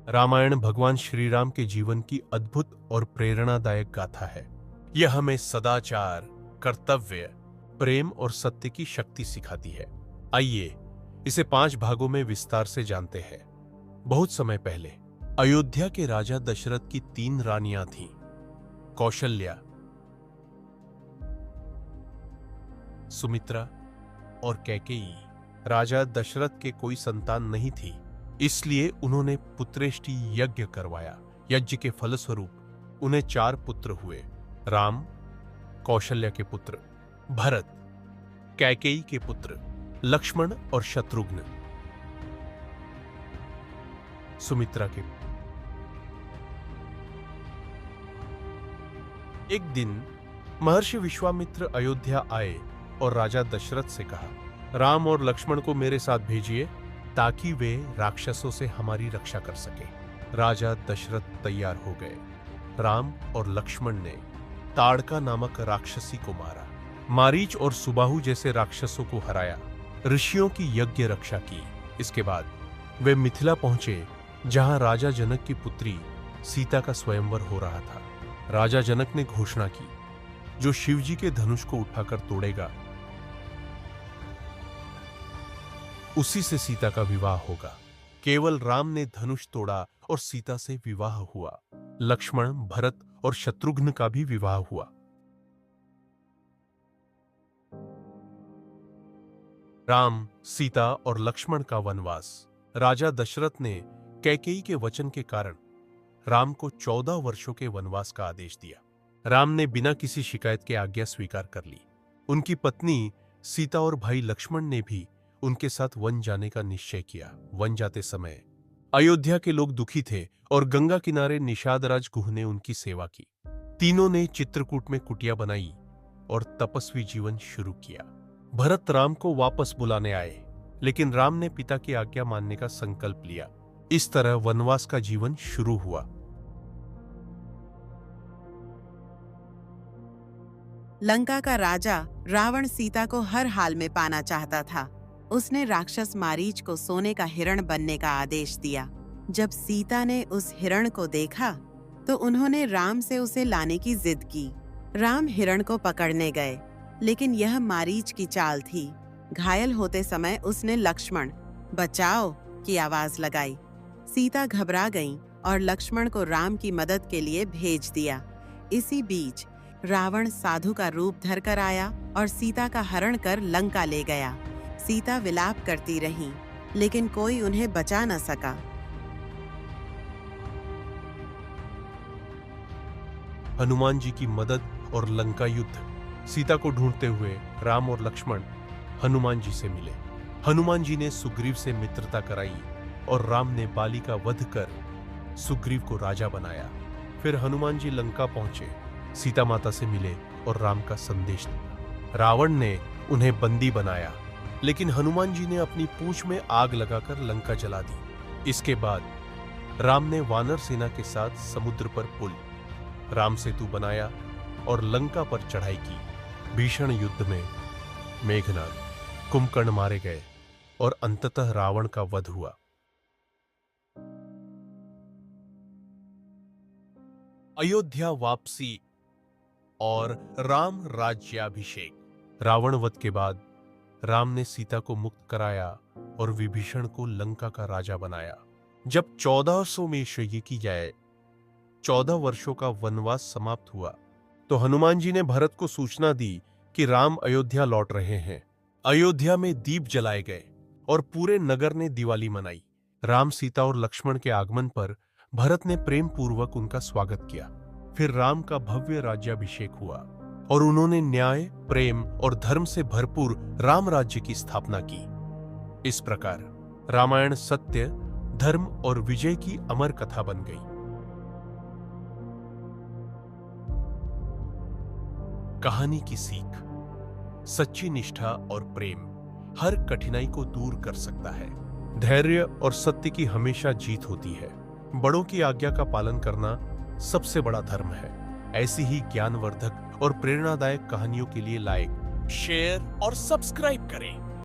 रामायण भगवान श्री राम के जीवन की अद्भुत और प्रेरणादायक गाथा है। यह हमें सदाचार, कर्तव्य, प्रेम और सत्य की शक्ति सिखाती है। आइए इसे 5 भागों में विस्तार से जानते हैं। बहुत समय पहले अयोध्या के राजा दशरथ की 3 रानियां थीं। कौशल्या, सुमित्रा और कैकेयी। राजा दशरथ के कोई संतान नहीं थी, इसलिए उन्होंने पुत्रेष्टि यज्ञ करवाया। यज्ञ के फलस्वरूप उन्हें 4 पुत्र हुए। राम, कौशल्या के पुत्र, भरत, कैकेयी के पुत्र लक्ष्मण और शत्रुघ्न, सुमित्रा के। एक दिन महर्षि विश्वामित्र अयोध्या आए और राजा दशरथ से कहा, राम और लक्ष्मण को मेरे साथ भेजिए ताकि वे राक्षसों से हमारी रक्षा कर सके। राजा दशरथ तैयार हो गए। राम और लक्ष्मण ने ताड़का नामक राक्षसी को मारा, मारीच और सुबाहु जैसे राक्षसों को हराया, ऋषियों की यज्ञ रक्षा की। इसके बाद वे मिथिला पहुंचे, जहां राजा जनक की पुत्री सीता का स्वयंवर हो रहा था। राजा जनक ने घोषणा की, जो शिवजी के धनुष को उठाकर तोड़ेगा, उसी से सीता का विवाह होगा। केवल राम ने धनुष तोड़ा और सीता से विवाह हुआ। लक्ष्मण, भरत और शत्रुघ्न का भी विवाह हुआ। राम, सीता और लक्ष्मण का वनवास। राजा दशरथ ने कैकेयी के वचन के कारण राम को 14 वर्षों के वनवास का आदेश दिया। राम ने बिना किसी शिकायत के आज्ञा स्वीकार कर ली। उनकी पत्नी सीता और भाई लक्ष्मण ने भी उनके साथ वन जाने का निश्चय किया। वन जाते समय अयोध्या के लोग दुखी थे और गंगा किनारे निषाद राज गुह ने उनकी सेवा की। तीनों ने चित्रकूट में कुटिया बनाई और तपस्वी जीवन शुरू किया। भरत राम को वापस बुलाने आए, लेकिन राम ने पिता की आज्ञा मानने का संकल्प लिया। इस तरह वनवास का जीवन शुरू हुआ। लंका का राजा रावण सीता को हर हाल में पाना चाहता था। उसने राक्षस मारीच को सोने का हिरण बनने का आदेश दिया। जब सीता ने उस हिरण को देखा तो उन्होंने राम से उसे लाने की जिद की। राम हिरण को पकड़ने गए, लेकिन यह मारीच की चाल थी। घायल होते समय उसने लक्ष्मण, बचाओ की आवाज लगाई। सीता घबरा गईं और लक्ष्मण को राम की मदद के लिए भेज दिया। इसी बीच रावण साधु का रूप धरकर आया और सीता का हरण कर लंका ले गया। सीता विलाप करती रहीं, लेकिन कोई उन्हें बचा न सका। हनुमान जी की मदद और लंका युद्ध। सीता को ढूंढते हुए राम और लक्ष्मण हनुमान जी से मिले। हनुमान जी ने सुग्रीव से मित्रता कराई और राम ने बाली का वध कर सुग्रीव को राजा बनाया। फिर हनुमान जी लंका पहुंचे, सीता माता से मिले और राम का संदेश दिया। रावण ने उन्हें बंदी बनाया, लेकिन हनुमान जी ने अपनी पूंछ में आग लगाकर लंका जला दी। इसके बाद राम ने वानर सेना के साथ समुद्र पर पुल, राम सेतु बनाया और लंका पर चढ़ाई की। भीषण युद्ध में मेघनाद, कुंभकर्ण मारे गए और अंततः रावण का वध हुआ। अयोध्या वापसी और राम राज्याभिषेक। रावण वध के बाद राम ने सीता को मुक्त कराया और विभीषण को लंका का राजा बनाया। जब 1400 में यज्ञ की जाए 14 वर्षों का वनवास समाप्त हुआ, तो हनुमान जी ने भरत को सूचना दी कि राम अयोध्या लौट रहे हैं। अयोध्या में दीप जलाए गए और पूरे नगर ने दिवाली मनाई। राम, सीता और लक्ष्मण के आगमन पर भरत ने प्रेम पूर्वक उनका स्वागत किया। फिर राम का भव्य राज्याभिषेक हुआ और उन्होंने न्याय, प्रेम और धर्म से भरपूर राम राज्य की स्थापना की। इस प्रकार रामायण सत्य, धर्म और विजय की अमर कथा बन गई। कहानी की सीख। सच्ची निष्ठा और प्रेम हर कठिनाई को दूर कर सकता है। धैर्य और सत्य की हमेशा जीत होती है। बड़ों की आज्ञा का पालन करना सबसे बड़ा धर्म है। ऐसी ही ज्ञानवर्धक और प्रेरणादायक कहानियों के लिए लाइक, शेयर और सब्सक्राइब करें।